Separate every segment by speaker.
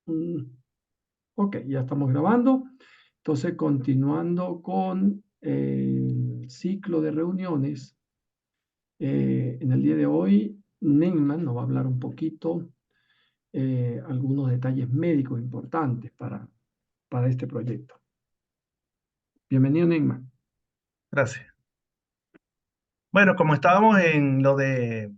Speaker 1: Mm, ok, ya estamos grabando. Entonces, continuando con el ciclo de reuniones, en el día de hoy, Neyman nos va a hablar un poquito, algunos detalles médicos importantes para este proyecto. Bienvenido, Neyman.
Speaker 2: Gracias. Bueno, como estábamos en lo de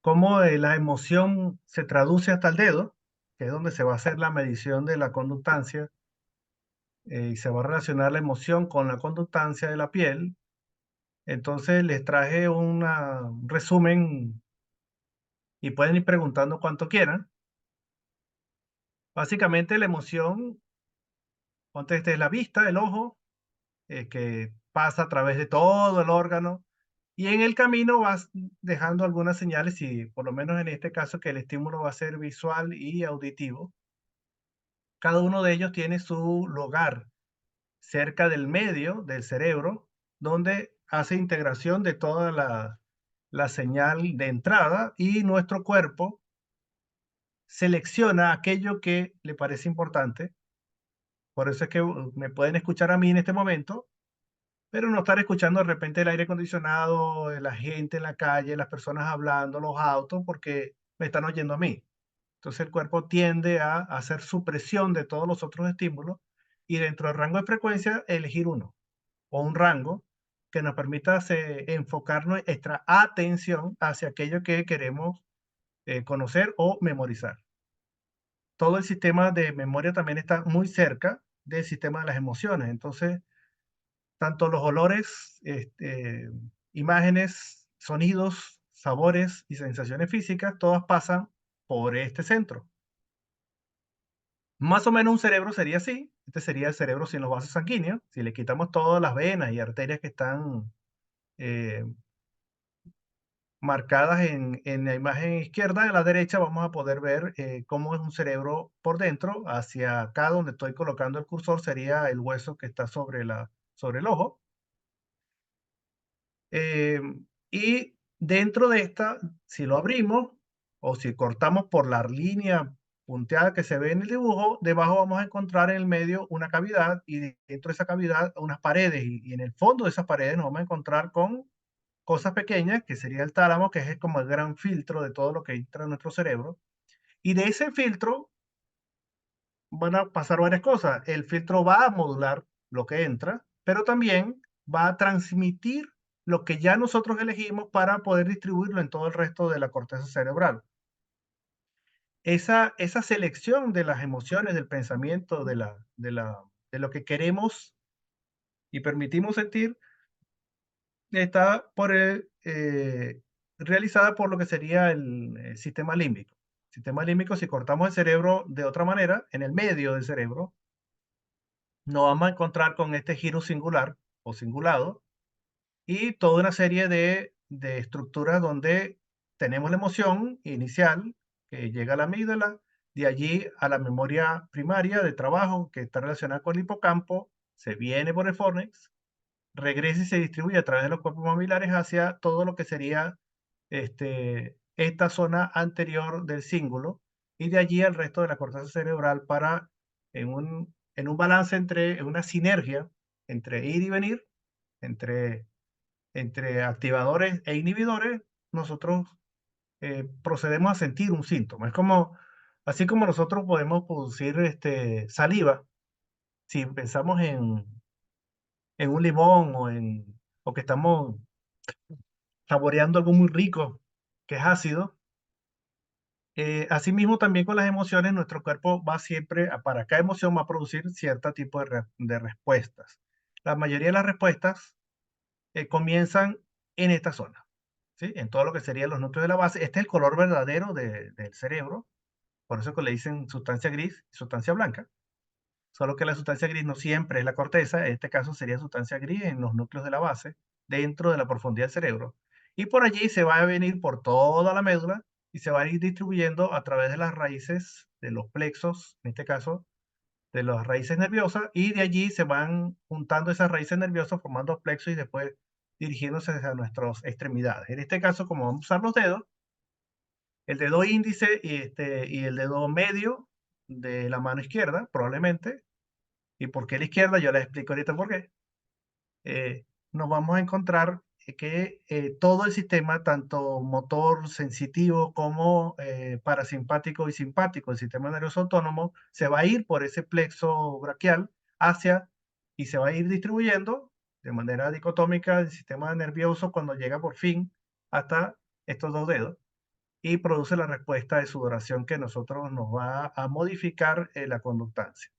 Speaker 2: cómo la emoción se traduce hasta el dedo, que es donde se va a hacer la medición de la conductancia, y se va a relacionar la emoción con la conductancia de la piel, entonces les traje un resumen y pueden ir preguntando cuanto quieran. Básicamente la emoción, ponte este es la vista, el ojo, que pasa a través de todo el órgano. Y en el camino vas dejando algunas señales y por lo menos en este caso que el estímulo va a ser visual y auditivo. Cada uno de ellos tiene su lugar cerca del medio del cerebro, donde hace integración de toda la señal de entrada y nuestro cuerpo selecciona aquello que le parece importante. Por eso es que me pueden escuchar a mí en este momento, pero no estar escuchando de repente el aire acondicionado, la gente en la calle, las personas hablando, los autos, porque me están oyendo a mí. Entonces el cuerpo tiende a hacer supresión de todos los otros estímulos y dentro del rango de frecuencia elegir uno o un rango que nos permita enfocar nuestra atención hacia aquello que queremos conocer o memorizar. Todo el sistema de memoria también está muy cerca del sistema de las emociones. Entonces, tanto los olores, imágenes, sonidos, sabores y sensaciones físicas, todas pasan por este centro. Más o menos un cerebro sería así. Este sería el cerebro sin los vasos sanguíneos. Si le quitamos todas las venas y arterias que están eh, marcadas en la imagen izquierda, a la derecha vamos a poder ver cómo es un cerebro por dentro. Hacia acá donde estoy colocando el cursor sería el hueso que está sobre el ojo. Eh, y dentro de esta, si lo abrimos o si cortamos por la línea punteada que se ve en el dibujo, debajo vamos a encontrar en el medio una cavidad y dentro de esa cavidad unas paredes y en el fondo de esas paredes nos vamos a encontrar con cosas pequeñas, que sería el tálamo, que es como el gran filtro de todo lo que entra en nuestro cerebro. Y de ese filtro van a pasar varias cosas. El filtro va a modular lo que entra, pero también va a transmitir lo que ya nosotros elegimos para poder distribuirlo en todo el resto de la corteza cerebral. Esa selección de las emociones, del pensamiento, de lo que queremos y permitimos sentir, está realizada por lo que sería el sistema límbico. Sistema límbico, si cortamos el cerebro de otra manera, en el medio del cerebro, nos vamos a encontrar con este giro singular o cingulado y toda una serie de estructuras donde tenemos la emoción inicial que llega a la amígdala, de allí a la memoria primaria de trabajo que está relacionada con el hipocampo, se viene por el fórnix, regresa y se distribuye a través de los cuerpos mamilares hacia todo lo que sería esta zona anterior del cíngulo y de allí al resto de la corteza cerebral para en un balance en una sinergia entre ir y venir, entre, entre activadores e inhibidores, nosotros procedemos a sentir un síntoma. Es como, así como nosotros podemos producir saliva, si pensamos en un limón o que estamos saboreando algo muy rico, que es ácido. Asimismo, también con las emociones, nuestro cuerpo va siempre, para cada emoción va a producir cierto tipo de respuestas. La mayoría de las respuestas comienzan en esta zona, ¿sí? En todo lo que serían los núcleos de la base. Este es el color verdadero del cerebro, por eso que le dicen sustancia gris y sustancia blanca. Solo que la sustancia gris no siempre es la corteza, en este caso sería sustancia gris en los núcleos de la base, dentro de la profundidad del cerebro. Y por allí se va a venir por toda la médula y se va a ir distribuyendo a través de las raíces de los plexos, en este caso de las raíces nerviosas, y de allí se van juntando esas raíces nerviosas formando plexos y después dirigiéndose hacia nuestras extremidades. En este caso, como vamos a usar los dedos, el dedo índice y el dedo medio de la mano izquierda, probablemente. ¿Y por qué la izquierda? Yo les explico ahorita por qué. Nos vamos a encontrar que todo el sistema, tanto motor sensitivo como parasimpático y simpático, el sistema nervioso autónomo, se va a ir por ese plexo braquial hacia y se va a ir distribuyendo de manera dicotómica el sistema nervioso cuando llega por fin hasta estos dos dedos y produce la respuesta de sudoración que nosotros nos va a modificar la conductancia.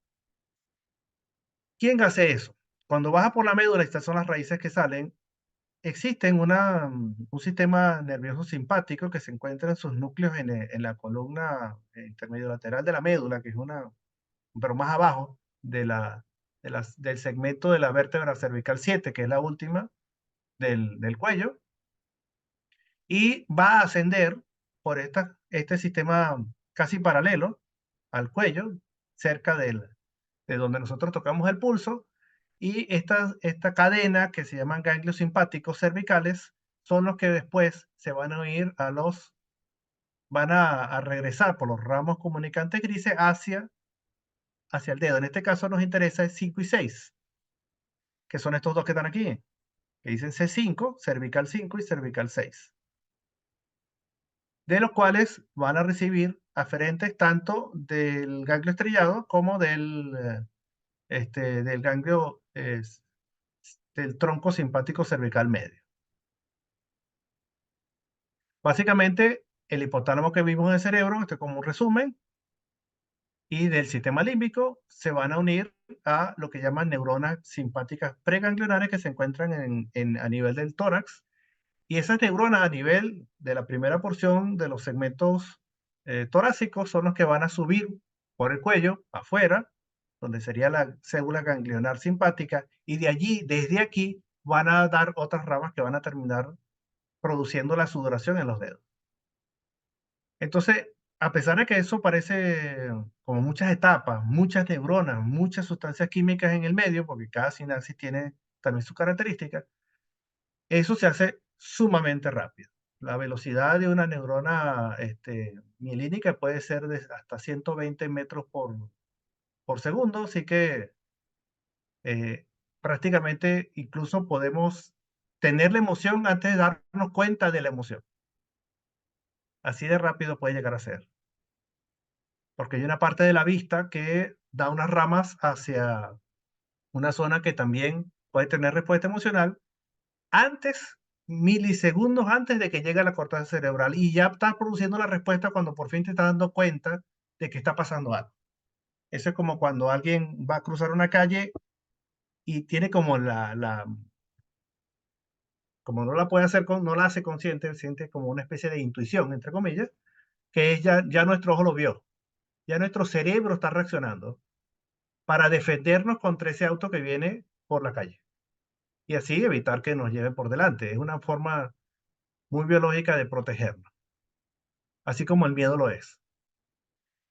Speaker 2: ¿Quién hace eso? Cuando baja por la médula, estas son las raíces que salen, existen un sistema nervioso simpático que se encuentra en sus núcleos en la columna intermedio lateral de la médula, que es pero más abajo del segmento de la vértebra cervical 7, que es la última del cuello, y va a ascender por este sistema casi paralelo al cuello, cerca de donde nosotros tocamos el pulso, y esta cadena que se llaman ganglios simpáticos cervicales son los que después se van a ir van a regresar por los ramos comunicantes grises hacia el dedo. En este caso nos interesa el 5 y 6, que son estos dos que están aquí, que dicen C5, cervical 5 y cervical 6, de los cuales van a recibir aferentes tanto del ganglio estrellado como del ganglio del tronco simpático cervical medio. Básicamente, el hipotálamo que vimos en el cerebro, esto es como un resumen, y del sistema límbico se van a unir a lo que llaman neuronas simpáticas preganglionares que se encuentran a nivel del tórax. Y esas neuronas a nivel de la primera porción de los segmentos torácicos son los que van a subir por el cuello, afuera, donde sería la célula ganglionar simpática, y de allí, desde aquí, van a dar otras ramas que van a terminar produciendo la sudoración en los dedos. Entonces, a pesar de que eso parece como muchas etapas, muchas neuronas, muchas sustancias químicas en el medio, porque cada sinapsis tiene también sus características, eso se hace sumamente rápido. La velocidad de una neurona mielínica puede ser de hasta 120 metros por segundo, así que eh, prácticamente incluso podemos tener la emoción antes de darnos cuenta de la emoción. Así de rápido puede llegar a ser. Porque hay una parte de la vista que da unas ramas hacia una zona que también puede tener respuesta emocional antes, milisegundos antes de que llegue a la corteza cerebral y ya está produciendo la respuesta cuando por fin te estás dando cuenta de que está pasando algo. Eso es como cuando alguien va a cruzar una calle y tiene como como no la puede hacer, no la hace consciente, siente como una especie de intuición, entre comillas, que es ya nuestro ojo lo vio, ya nuestro cerebro está reaccionando para defendernos contra ese auto que viene por la calle y así evitar que nos lleven por delante. Es una forma muy biológica de protegernos, así como el miedo lo es.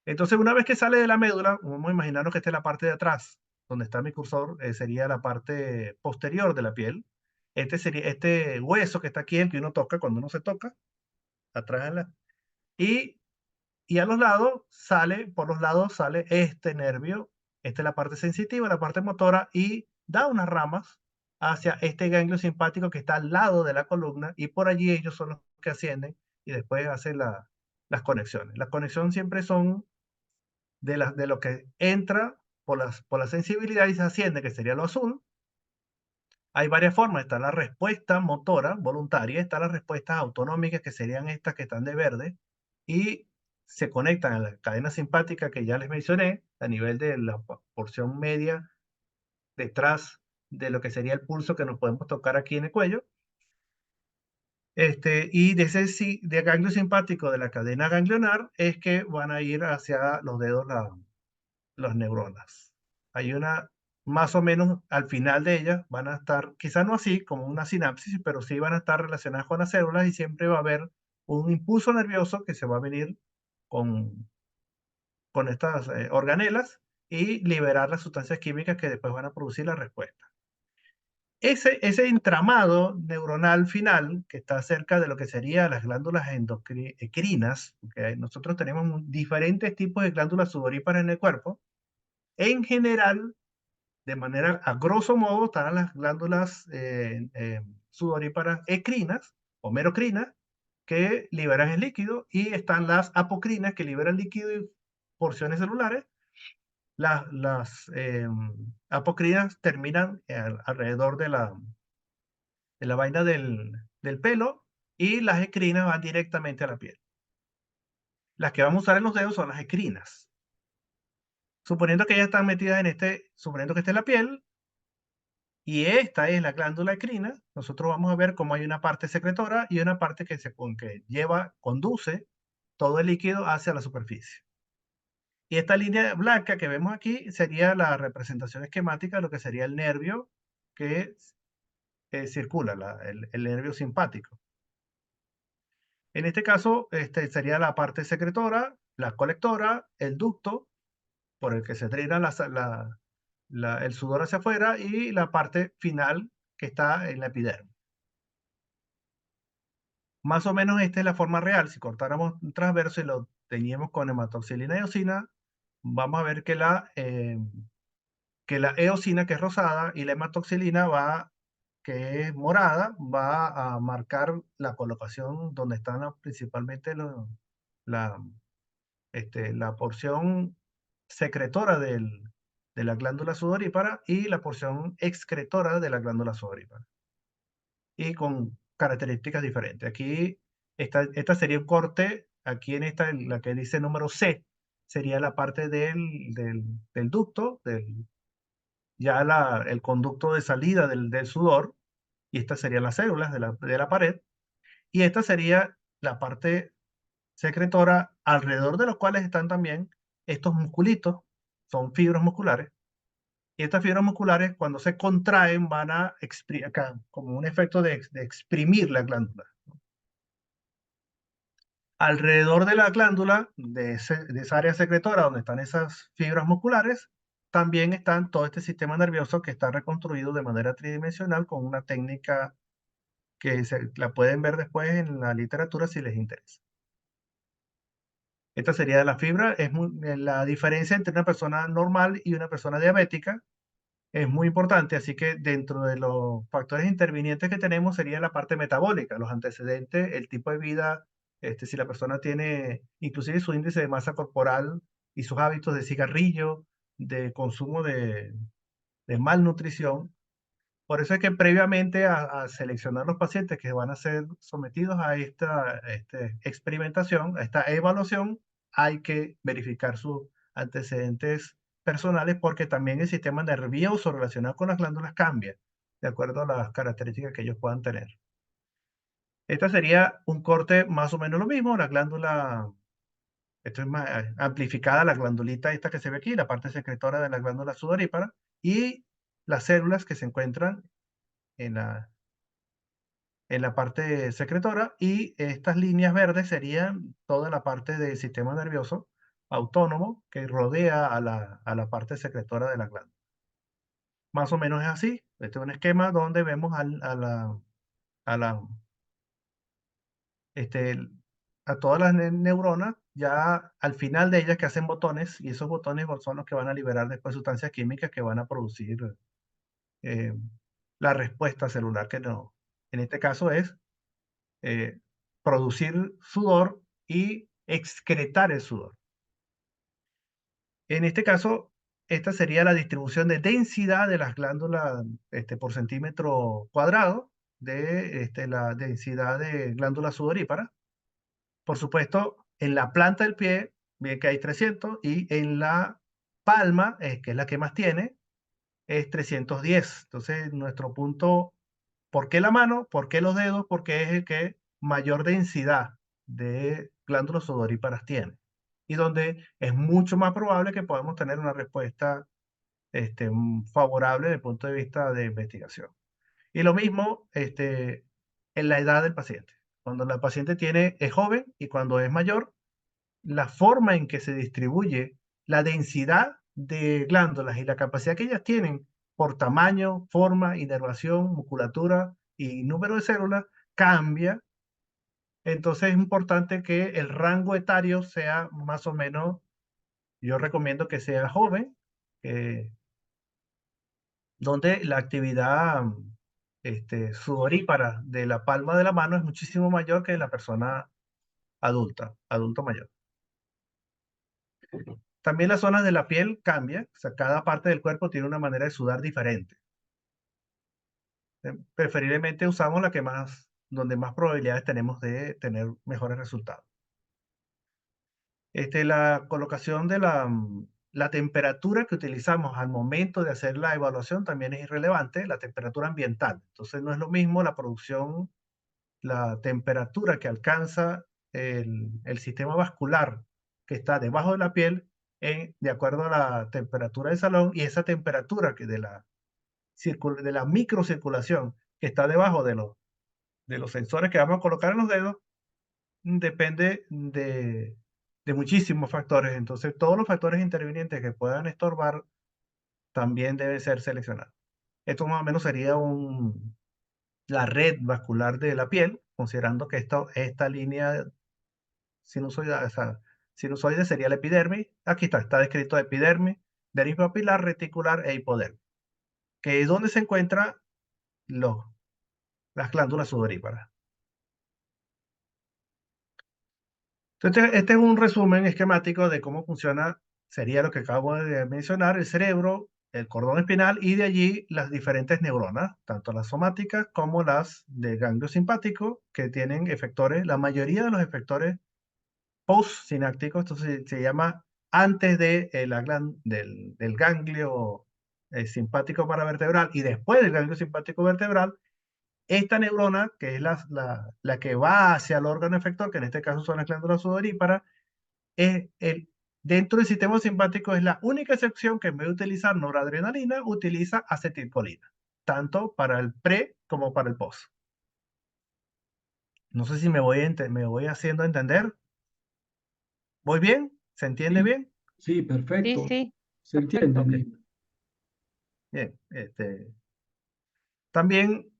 Speaker 2: Entonces, una vez que sale de la médula, vamos a imaginarnos que esta es la parte de atrás, donde está mi cursor, sería la parte posterior de la piel. Este hueso que está aquí, el que uno toca cuando uno se toca, atrás y a los lados por los lados sale este nervio, esta es la parte sensitiva, la parte motora, y da unas ramas hacia este ganglio simpático que está al lado de la columna, y por allí ellos son los que ascienden y después hacen las conexiones. Las conexiones siempre son de lo que entra por la sensibilidad y se asciende, que sería lo azul. Hay varias formas, está la respuesta motora voluntaria, está las respuestas autonómicas, que serían estas que están de verde, y se conectan a la cadena simpática que ya les mencioné, a nivel de la porción media, detrás de lo que sería el pulso que nos podemos tocar aquí en el cuello. Y de ganglio simpático de la cadena ganglionar es que van a ir hacia los dedos las neuronas. Hay una, más o menos al final de ellas, van a estar, quizás no así como una sinapsis, pero sí van a estar relacionadas con las células y siempre va a haber un impulso nervioso que se va a venir con, con estas organelas y liberar las sustancias químicas que después van a producir la respuesta. Ese entramado neuronal final que está cerca de lo que serían las glándulas endocrinas, porque nosotros tenemos diferentes tipos de glándulas sudoríparas en el cuerpo. En general, de manera a grosso modo, están las glándulas sudoríparas ecrinas o merocrinas que liberan el líquido, y están las apocrinas que liberan líquido y porciones celulares. Las apocrinas terminan alrededor de la vaina del pelo, y las ecrinas van directamente a la piel. Las que vamos a usar en los dedos son las ecrinas. Suponiendo que ellas están metidas suponiendo que esta es la piel, y esta es la glándula ecrina, nosotros vamos a ver cómo hay una parte secretora y una parte que conduce todo el líquido hacia la superficie. Y esta línea blanca que vemos aquí sería la representación esquemática de lo que sería el nervio que circula, el nervio simpático. En este caso, sería la parte secretora, la colectora, el ducto por el que se drena el sudor hacia afuera, y la parte final que está en la epidermis. Más o menos esta es la forma real. Si cortáramos un transverso y lo teníamos con hematoxilina y eosina, vamos a ver que la eosina, que es rosada, y la hematoxilina, que es morada, va a marcar la colocación donde están principalmente la, la porción secretora de la glándula sudorípara y la porción excretora de la glándula sudorípara, y con características diferentes. Aquí, esta sería un corte, aquí en esta, la que dice número C, sería la parte del ducto, ya el conducto de salida del sudor, y estas serían las células de la pared, y esta sería la parte secretora, alrededor de los cuales están también estos musculitos, son fibras musculares, y estas fibras musculares, cuando se contraen, van a como un efecto de exprimir la glándula. Alrededor de la glándula, de esa área secretora donde están esas fibras musculares, también están todo este sistema nervioso que está reconstruido de manera tridimensional con una técnica que la pueden ver después en la literatura si les interesa. Esta sería la fibra. La diferencia entre una persona normal y una persona diabética es muy importante, así que dentro de los factores intervinientes que tenemos sería la parte metabólica, los antecedentes, el tipo de vida, si la persona tiene inclusive su índice de masa corporal y sus hábitos de cigarrillo, de consumo de malnutrición. Por eso es que previamente a seleccionar los pacientes que van a ser sometidos a esta experimentación, a esta evaluación, hay que verificar sus antecedentes personales, porque también el sistema nervioso relacionado con las glándulas cambia de acuerdo a las características que ellos puedan tener. Esta sería un corte más o menos lo mismo, la glándula, esto es más amplificada, la glandulita esta que se ve aquí, la parte secretora de la glándula sudorípara, y las células que se encuentran en la parte secretora, y estas líneas verdes serían toda la parte del sistema nervioso autónomo que rodea a la parte secretora de la glándula. Más o menos es así. Este es un esquema donde vemos a la, este, a todas las neuronas, ya al final de ellas, que hacen botones, y esos botones son los que van a liberar después sustancias químicas que van a producir eh, la respuesta celular, que no, en este caso es eh, producir sudor y excretar el sudor. En este caso, esta sería la distribución de densidad de las glándulas por centímetro cuadrado de la densidad de glándulas sudoríparas. Por supuesto, en la planta del pie, ve que hay 300, y en la palma, que es la que más tiene, es 310. Entonces, nuestro punto, ¿por qué la mano? ¿Por qué los dedos? Porque es el que mayor densidad de glándulas sudoríparas tiene, y donde es mucho más probable que podamos tener una respuesta favorable desde el punto de vista de investigación. Y lo mismo en la edad del paciente. Cuando la paciente es joven y cuando es mayor, la forma en que se distribuye la densidad de glándulas y la capacidad que ellas tienen por tamaño, forma, inervación, musculatura y número de células, cambia. Entonces es importante que el rango etario sea más o menos, yo recomiendo que sea joven, donde la actividad sudorípara de la palma de la mano es muchísimo mayor que la persona adulta, adulto mayor. También las zonas de la piel cambian, o sea, cada parte del cuerpo tiene una manera de sudar diferente. Preferiblemente usamos la que más, donde más probabilidades tenemos de tener mejores resultados. La colocación de la temperatura que utilizamos al momento de hacer la evaluación también es irrelevante, la temperatura ambiental. Entonces no es lo mismo la producción, la temperatura que alcanza el sistema vascular que está debajo de la piel de acuerdo a la temperatura del salón, y esa temperatura que de la microcirculación que está debajo de los sensores que vamos a colocar en los dedos depende de muchísimos factores. Entonces, todos los factores intervinientes que puedan estorbar también deben ser seleccionados. Esto más o menos sería la red vascular de la piel, considerando que esta línea sinusoide, o sea, sinusoide sería la epidermis. Aquí está descrito epidermis, dermis papilar, reticular e hipodermis, que es donde se encuentran las glándulas sudoríparas. Entonces, este es un resumen esquemático de cómo funciona, sería lo que acabo de mencionar, el cerebro, el cordón espinal y de allí las diferentes neuronas, tanto las somáticas como las de ganglio simpático, que tienen efectores, la mayoría de los efectores postsinápticos, esto se llama antes del ganglio simpático paravertebral y después del ganglio simpático vertebral. Esta neurona, que es la que va hacia el órgano efector, que en este caso son las glándulas sudoríparas, dentro del sistema simpático es la única excepción que en vez de utilizar noradrenalina, utiliza acetilcolina, tanto para el pre como para el post. No sé si me voy haciendo entender. ¿Voy bien? ¿Se entiende
Speaker 1: Sí,
Speaker 2: bien?
Speaker 1: sí,
Speaker 3: Sí,
Speaker 1: perfecto.
Speaker 3: sí,
Speaker 1: Se entiende
Speaker 2: Ok,
Speaker 1: bien.
Speaker 2: bien. También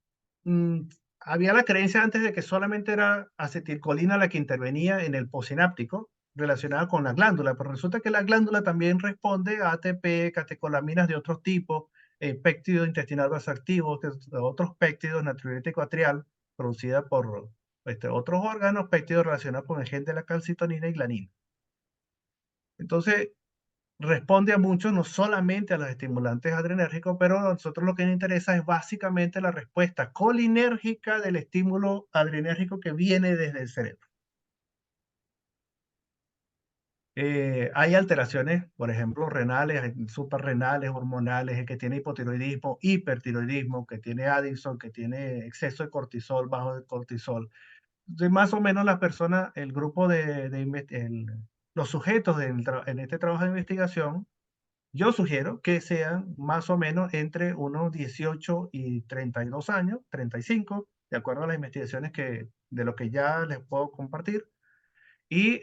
Speaker 2: mm, había la creencia antes de que solamente era acetilcolina la que intervenía en el postsináptico relacionada con la glándula, pero resulta que la glándula también responde a ATP, catecolaminas de otros tipos, péptido intestinal vasoactivo, otros péptidos, natriurético atrial, producida por otros órganos, péptidos relacionados con el gen de la calcitonina y glanina. Entonces, responde a muchos, no solamente a los estimulantes adrenérgicos, pero a nosotros lo que nos interesa es básicamente la respuesta colinérgica del estímulo adrenérgico que viene desde el cerebro. Hay alteraciones, por ejemplo, renales, suprarrenales, hormonales, el que tiene hipotiroidismo, hipertiroidismo, que tiene Addison, que tiene exceso de cortisol, bajo de cortisol. Entonces, más o menos las personas, el grupo los sujetos en este trabajo de investigación, yo sugiero que sean más o menos entre unos 18 y 32 años, 35, de acuerdo a las investigaciones de lo que ya les puedo compartir, y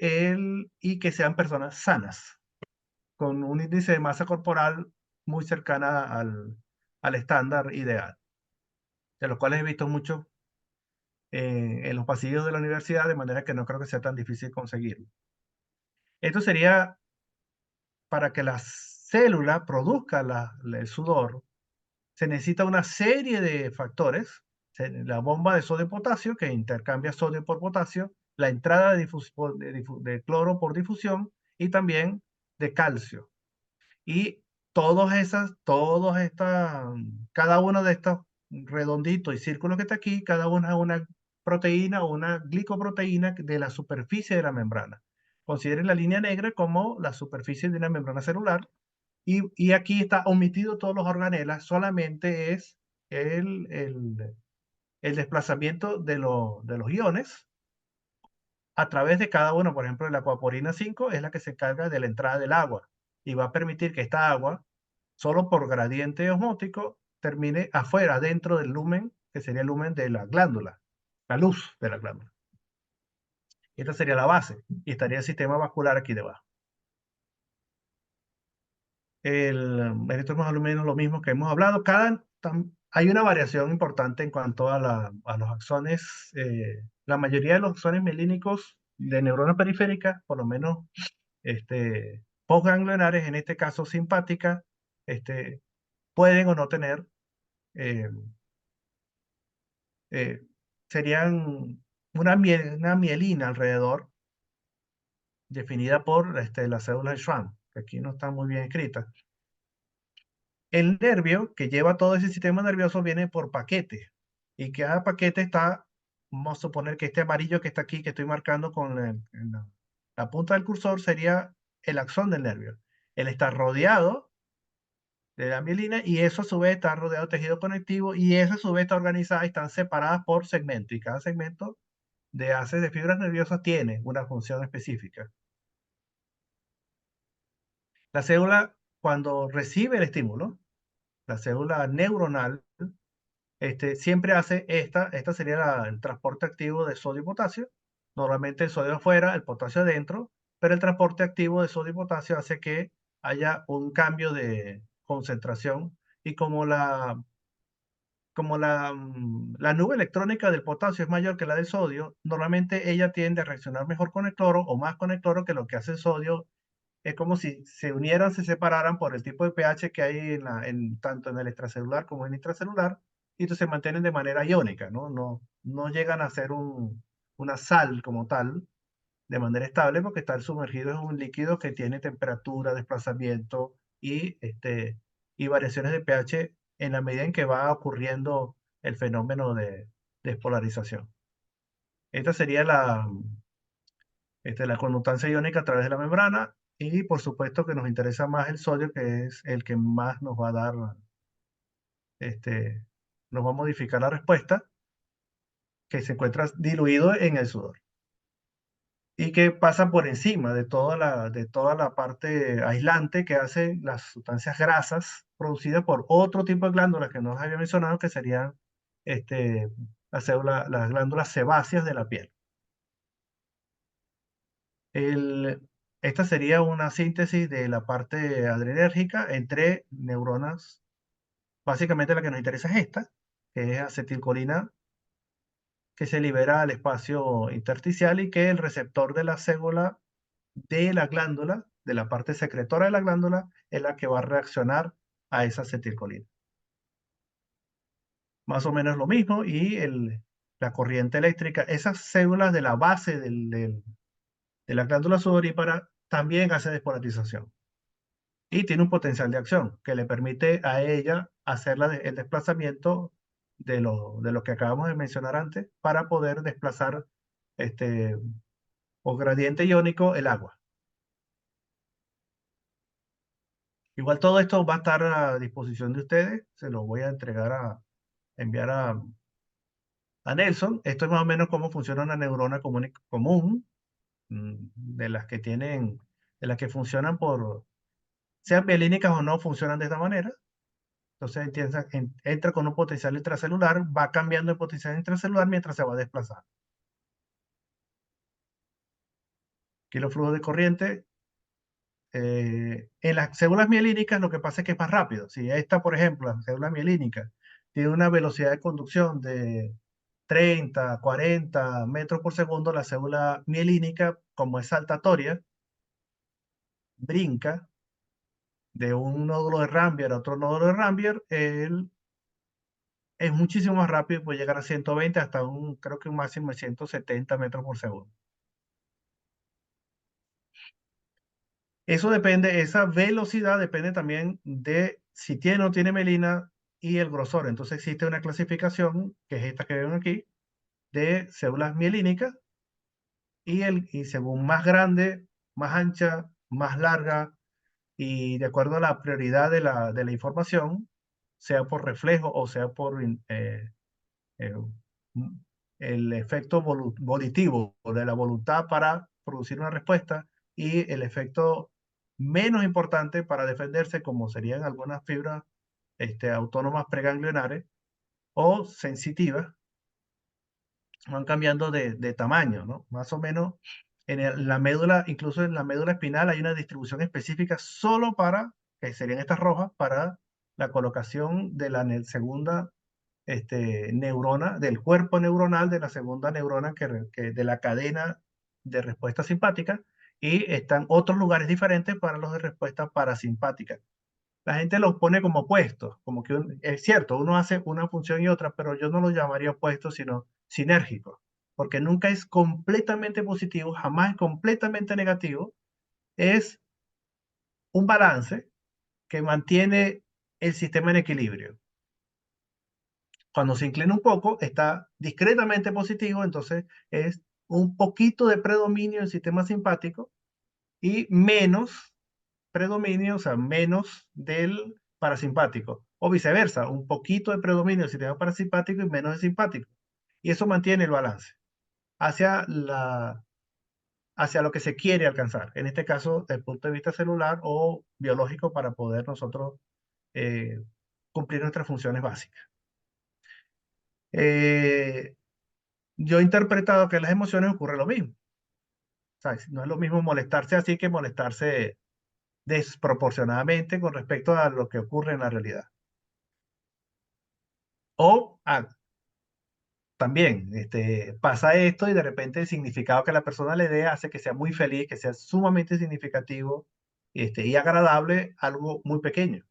Speaker 2: que sean personas sanas, con un índice de masa corporal muy cercana al estándar ideal, de los cuales he visto muchos en los pasillos de la universidad, de manera que no creo que sea tan difícil conseguirlo. Esto sería para que la célula produzca el sudor. Se necesita una serie de factores, la bomba de sodio y potasio que intercambia sodio por potasio, la entrada de cloro por difusión y también de calcio. Y cada uno de estos redonditos y círculos que está aquí, cada una es una proteína o una glicoproteína de la superficie de la membrana. Consideren la línea negra como la superficie de una membrana celular, y aquí está omitido todos los organelas, solamente es el desplazamiento de los iones a través de cada uno. Por ejemplo, la acuaporina 5 es la que se encarga de la entrada del agua y va a permitir que esta agua, solo por gradiente osmótico, termine afuera, dentro del lumen, que sería el lumen de la glándula, la luz de la glándula. Esta sería la base y estaría el sistema vascular aquí debajo. esto es más o menos lo mismo que hemos hablado. Hay una variación importante en cuanto a los axones. La mayoría de los axones mielínicos de neuronas periféricas, por lo menos postganglionares, en este caso simpáticas, pueden o no tener, eh, eh, serían una mielina alrededor, definida por la cédula de Schwann, que aquí no está muy bien escrita. El nervio que lleva todo ese sistema nervioso viene por paquete, y cada paquete está, vamos a suponer que este amarillo que está aquí, que estoy marcando con la punta del cursor, sería el axón del nervio. Él está rodeado de la mielina, y eso a su vez está rodeado de tejido conectivo, y eso a su vez está organizada y están separadas por segmento, y cada segmento de haces de fibras nerviosas tiene una función específica. La célula, cuando recibe el estímulo, la célula neuronal, siempre hace esta sería el transporte activo de sodio y potasio. Normalmente el sodio afuera, el potasio adentro, pero el transporte activo de sodio y potasio hace que haya un cambio de concentración, y la nube electrónica del potasio es mayor que la del sodio, normalmente ella tiende a reaccionar mejor con el cloro o más con el cloro que lo que hace el sodio. Es como si se unieran, se separaran por el tipo de pH que hay tanto en el extracelular como en el intracelular, y entonces se mantienen de manera iónica, ¿no? No llegan a ser una sal como tal de manera estable, porque estar sumergido en un líquido que tiene temperatura, desplazamiento y variaciones de pH en la medida en que va ocurriendo el fenómeno de despolarización. Esta sería la conductancia iónica a través de la membrana, y por supuesto que nos interesa más el sodio, que es el que más nos va a dar, nos va a modificar la respuesta, que se encuentra diluido en el sudor y que pasa por encima de toda la parte aislante que hacen las sustancias grasas producidas por otro tipo de glándulas que no les había mencionado, que serían las glándulas sebáceas de la piel. Esta sería una síntesis de la parte adrenérgica entre neuronas. Básicamente la que nos interesa es esta, que es acetilcolina, que se libera al espacio intersticial, y que el receptor de la célula de la glándula, de la parte secretora de la glándula, es la que va a reaccionar a esa acetilcolina. Más o menos lo mismo, y la corriente eléctrica, esas células de la base de la glándula sudorípara también hace despolarización, y tiene un potencial de acción que le permite a ella hacer el desplazamiento de lo que acabamos de mencionar antes, para poder desplazar este, por gradiente iónico el agua. Igual todo esto va a estar a disposición de ustedes, se lo voy a enviar a Nelson. Esto es más o menos cómo funciona una neurona común, de las que funcionan sean mielínicas o no, funcionan de esta manera. Entonces entra con un potencial intracelular, va cambiando el potencial intracelular mientras se va desplazando. Aquí los flujos de corriente. En las células mielínicas lo que pasa es que es más rápido. Si esta, por ejemplo, la célula mielínica, tiene una velocidad de conducción de 30, 40 metros por segundo, la célula mielínica, como es saltatoria, brinca de un nódulo de Rambier a otro nódulo de Rambier. Él es muchísimo más rápido, puede llegar a 120 hasta creo que un máximo de 170 metros por segundo. Esa velocidad depende también de si tiene o no tiene melina y el grosor. Entonces existe una clasificación, que es esta que ven aquí, de células mielínicas, y según más grande, más ancha, más larga, y de acuerdo a la prioridad de la información, sea por reflejo o sea por eh, el efecto volitivo de la voluntad para producir una respuesta, y el efecto menos importante para defenderse, como serían algunas fibras autónomas preganglionares o sensitivas, van cambiando de tamaño, ¿no? Más o menos la médula, incluso en la médula espinal hay una distribución específica solo para que serían estas rojas, para la colocación de la segunda neurona, del cuerpo neuronal de la segunda neurona de la cadena de respuesta simpática, y están otros lugares diferentes para los de respuesta parasimpática. La gente los pone como opuestos, como que es cierto, uno hace una función y otra, pero yo no lo llamaría opuestos, sino sinérgicos, porque nunca es completamente positivo, jamás es completamente negativo, es un balance que mantiene el sistema en equilibrio. Cuando se inclina un poco, está discretamente positivo, entonces es un poquito de predominio del sistema simpático y menos predominio, o sea, menos del parasimpático. O viceversa, un poquito de predominio del sistema parasimpático y menos del simpático. Y eso mantiene el balance hacia, hacia lo que se quiere alcanzar. En este caso, desde el punto de vista celular o biológico, para poder nosotros eh, cumplir nuestras funciones básicas. Yo he interpretado que en las emociones ocurre lo mismo. ¿Sabes? No es lo mismo molestarse así que molestarse desproporcionadamente con respecto a lo que ocurre en la realidad. O también pasa esto y de repente el significado que la persona le dé hace que sea muy feliz, que sea sumamente significativo y agradable, algo muy pequeño.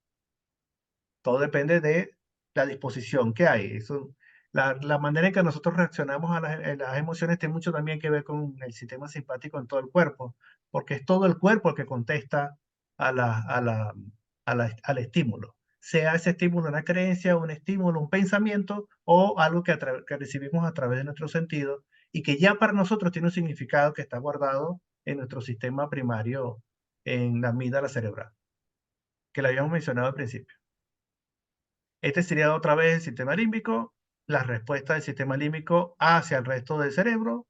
Speaker 2: Todo depende de la disposición que hay. La manera en que nosotros reaccionamos a las emociones tiene mucho también que ver con el sistema simpático en todo el cuerpo, porque es todo el cuerpo el que contesta a al estímulo. Sea ese estímulo una creencia, un estímulo, un pensamiento o algo que recibimos a través de nuestros sentidos y que ya para nosotros tiene un significado que está guardado en nuestro sistema primario, en la amígdala cerebral, que lo habíamos mencionado al principio. Este sería otra vez el sistema límbico, la respuesta del sistema límbico hacia el resto del cerebro.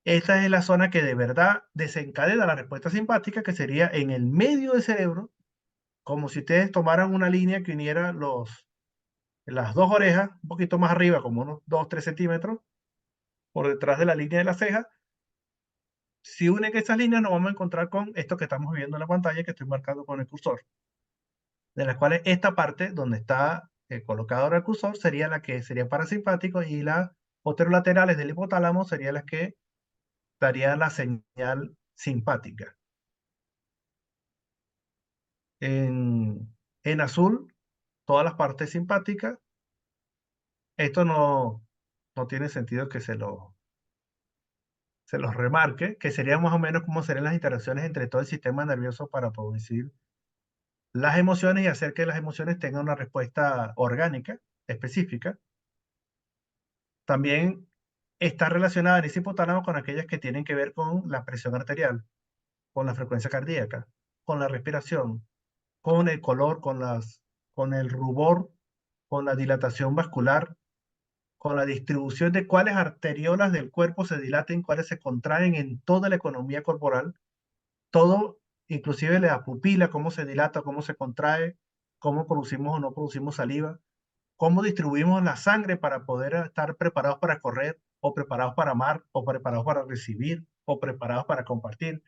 Speaker 2: Esta es la zona que de verdad desencadena la respuesta simpática, que sería en el medio del cerebro, como si ustedes tomaran una línea que uniera las dos orejas, un poquito más arriba, como unos 2-3 centímetros, por detrás de la línea de la ceja. Si unen esas líneas, nos vamos a encontrar con esto que estamos viendo en la pantalla, que estoy marcando con el cursor, de las cuales esta parte donde está colocado ahora el cursor sería la que sería parasimpático y las posterolaterales del hipotálamo serían las que darían la señal simpática. En azul, todas las partes simpáticas. Esto no tiene sentido que se los remarque, que sería más o menos como serían las interacciones entre todo el sistema nervioso para producir las emociones y hacer que las emociones tengan una respuesta orgánica específica. También está relacionada en ese hipotálamo con aquellas que tienen que ver con la presión arterial, con la frecuencia cardíaca, con la respiración, con el color, con el rubor, con la dilatación vascular, con la distribución de cuáles arteriolas del cuerpo se dilaten, cuáles se contraen en toda la economía corporal, todo, inclusive la pupila, cómo se dilata, cómo se contrae, cómo producimos o no producimos saliva, cómo distribuimos la sangre para poder estar preparados para correr, o preparados para amar, o preparados para recibir, o preparados para compartir,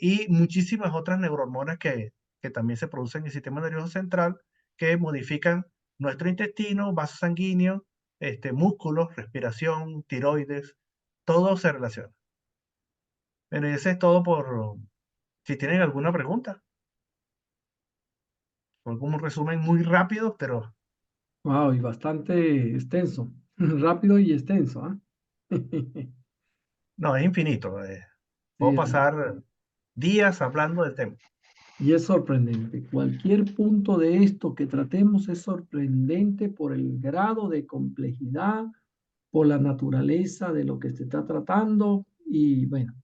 Speaker 2: y muchísimas otras neurohormonas que también se producen en el sistema nervioso central, que modifican nuestro intestino, vasos sanguíneos, músculos, respiración, tiroides, todo se relaciona. Bueno, y ese es todo si tienen alguna pregunta. Fue como un resumen muy rápido, pero
Speaker 1: Wow, y bastante extenso, rápido y extenso, ¿ah?
Speaker 2: no, es infinito. Puedo
Speaker 1: Sí,
Speaker 2: pasar días hablando del tema.
Speaker 1: y es sorprendente. Cualquier punto de esto que tratemos es sorprendente por el grado de complejidad, por la naturaleza de lo que se está tratando y bueno,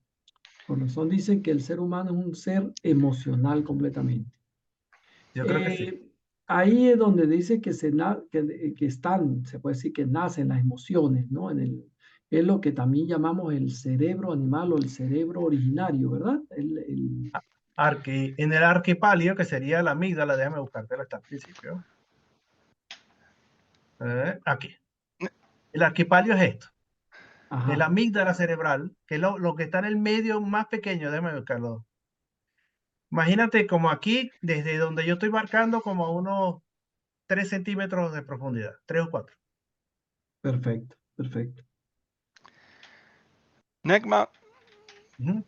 Speaker 1: con razón dicen que el ser humano es un ser emocional completamente.
Speaker 2: Yo creo que sí.
Speaker 1: Eh, Ahí es donde dice que están, se puede decir que nacen las emociones, ¿no? Es lo que también llamamos el cerebro animal o el cerebro originario, ¿verdad?
Speaker 2: En el arquipalio, que sería la amígdala, déjame buscártela hasta el principio. Aquí. El arquipalio es esto. El
Speaker 1: Ajá,
Speaker 2: amígdala cerebral, que es lo que está en el medio más pequeño, déjame buscarlo. Imagínate como aquí, desde donde yo estoy marcando, como a unos 3 centímetros de profundidad, 3 o 4.
Speaker 1: Perfecto, perfecto.
Speaker 3: Necma,
Speaker 2: Ujú.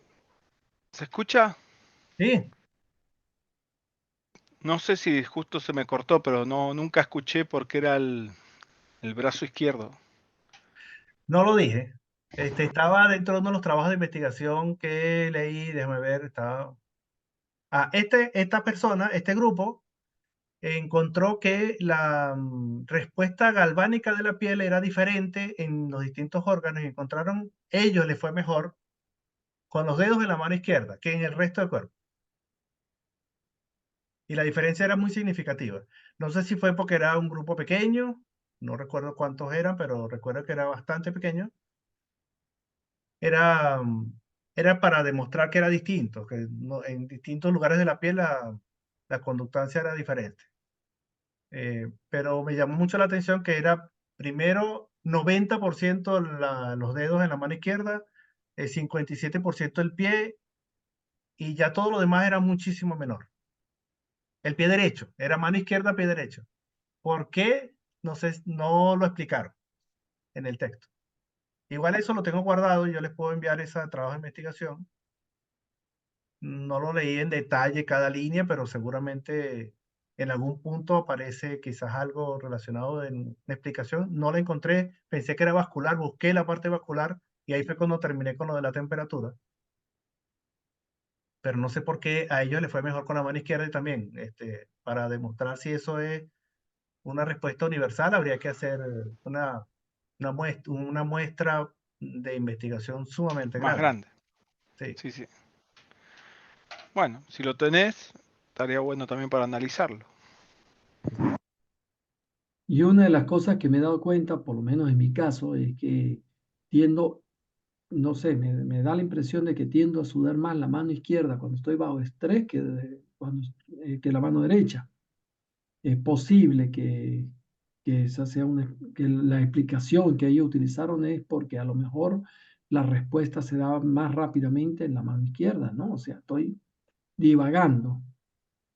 Speaker 3: ¿se escucha?
Speaker 2: Sí,
Speaker 3: No sé si justo se me cortó, pero no, nunca escuché porque era el brazo izquierdo.
Speaker 2: no lo dije. Estaba dentro de uno de los trabajos de investigación que leí, déjame ver, estaba. Esta persona, este grupo, encontró que la respuesta galvánica de la piel era diferente en los distintos órganos y encontraron, ellos les fue mejor con los dedos de la mano izquierda que en el resto del cuerpo. Y la diferencia era muy significativa. No sé si fue porque era un grupo pequeño, no recuerdo cuántos eran, pero recuerdo que era bastante pequeño. Era, era para demostrar que era distinto, que en distintos lugares de la piel la conductancia era diferente. Pero me llamó mucho la atención que era primero 90% los dedos en la mano izquierda, el 57% el pie y ya todo lo demás era muchísimo menor. El pie derecho, era mano izquierda, pie derecho. ¿Por qué? No sé, no lo explicaron en el texto. Igual eso lo tengo guardado y yo les puedo enviar ese trabajo de investigación. No lo leí en detalle cada línea, pero seguramente en algún punto aparece quizás algo relacionado en la explicación. No la encontré, pensé que era vascular, busqué la parte vascular y ahí fue cuando terminé con lo de la temperatura. Pero no sé por qué a ellos les fue mejor con la mano izquierda y también, para demostrar si eso es una respuesta universal, habría que hacer una muestra de investigación sumamente
Speaker 3: Más
Speaker 2: grande.
Speaker 3: grande.
Speaker 2: Sí,
Speaker 3: Sí, sí. Bueno, si lo tenés, estaría bueno también para analizarlo.
Speaker 1: Y una de las cosas que me he dado cuenta, por lo menos en mi caso, es que tiendo, no sé, me da la impresión de que tiendo a sudar más la mano izquierda cuando estoy bajo estrés que la mano derecha. Es posible que esa sea que la explicación que ellos utilizaron es porque a lo mejor la respuesta se da más rápidamente en la mano izquierda, ¿no? O sea, estoy divagando.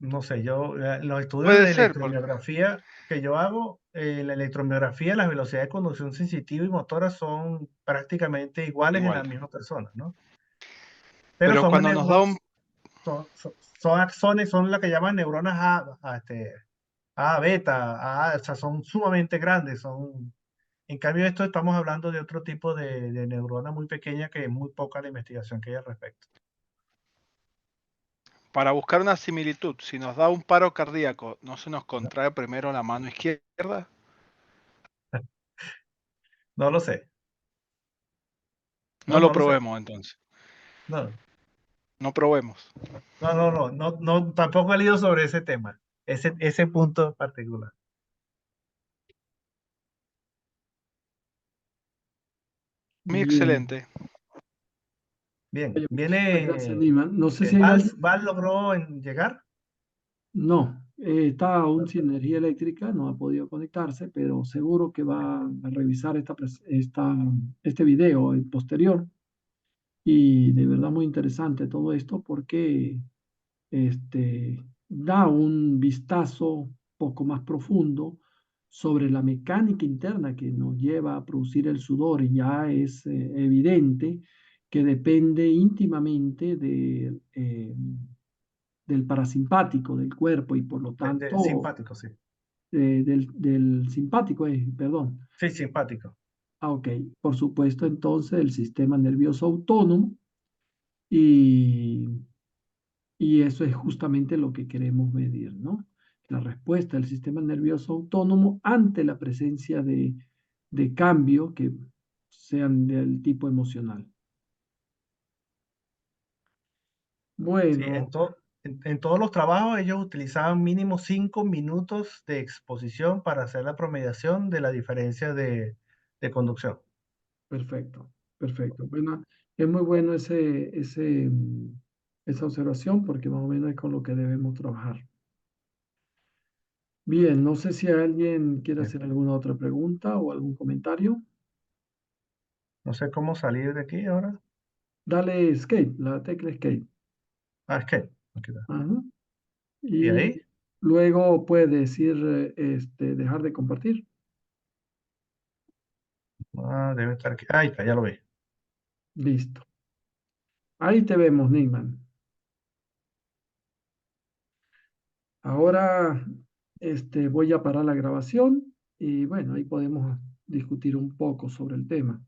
Speaker 2: no sé, yo, los estudios
Speaker 3: Puede
Speaker 2: de
Speaker 3: ser, porque
Speaker 2: electromiografía que yo hago, la electromiografía, las velocidades de conducción sensitiva y motora son prácticamente iguales en
Speaker 3: igual.
Speaker 2: las mismas personas, ¿no? Pero
Speaker 3: Pero
Speaker 2: son,
Speaker 3: cuando nos da un...
Speaker 2: son axones, son las que llaman neuronas A, beta, A, o sea, son sumamente grandes, en cambio esto estamos hablando de otro tipo de neurona muy pequeña que es muy poca la investigación que hay al respecto.
Speaker 3: Para buscar una similitud, si nos da un paro cardíaco, ¿no se nos contrae primero la mano izquierda?
Speaker 2: No lo sé,
Speaker 3: No
Speaker 2: no,
Speaker 3: lo
Speaker 2: no lo sé,
Speaker 3: probemos entonces.
Speaker 2: no,
Speaker 3: No probemos.
Speaker 2: no, tampoco he leído sobre ese tema, ese punto particular.
Speaker 3: Muy
Speaker 1: Bien.
Speaker 3: excelente.
Speaker 2: Bien,
Speaker 1: Oye, muchísimas gracias,
Speaker 2: viene,
Speaker 1: Nima. No sé si hay alguien.
Speaker 2: Val logró llegar.
Speaker 1: No, está aún sin energía eléctrica, no ha podido conectarse, pero seguro que va a revisar este video posterior. Y de verdad muy interesante todo esto porque da un vistazo poco más profundo sobre la mecánica interna que nos lleva a producir el sudor y ya es evidente que depende íntimamente del parasimpático del cuerpo y por lo tanto
Speaker 2: Simpático, sí.
Speaker 1: del simpático, perdón.
Speaker 2: Sí, simpático.
Speaker 1: Ok, por supuesto entonces el sistema nervioso autónomo y Y eso es justamente lo que queremos medir, ¿no? La respuesta del sistema nervioso autónomo ante la presencia de cambio que sean del tipo emocional.
Speaker 2: Sí,
Speaker 1: Bueno,
Speaker 2: en todos los trabajos ellos utilizaban mínimo 5 minutos de exposición para hacer la promediación de la diferencia de conducción.
Speaker 1: perfecto, perfecto. Bueno, es muy bueno esa observación porque más o menos es con lo que debemos trabajar. Bien, no sé si alguien quiere
Speaker 2: Bien,
Speaker 1: hacer alguna otra pregunta o algún comentario.
Speaker 2: no sé cómo salir de aquí ahora.
Speaker 1: Dale escape, la tecla escape.
Speaker 2: Ah, es que Aquí está.
Speaker 1: Ajá.
Speaker 2: ¿Y
Speaker 1: Y
Speaker 2: ahí?
Speaker 1: luego puedes decir, dejar de compartir.
Speaker 2: Debe estar aquí. Ahí está, ya lo vi.
Speaker 1: Listo. Ahí te vemos, Neyman. Ahora, voy a parar la grabación y bueno, ahí podemos discutir un poco sobre el tema.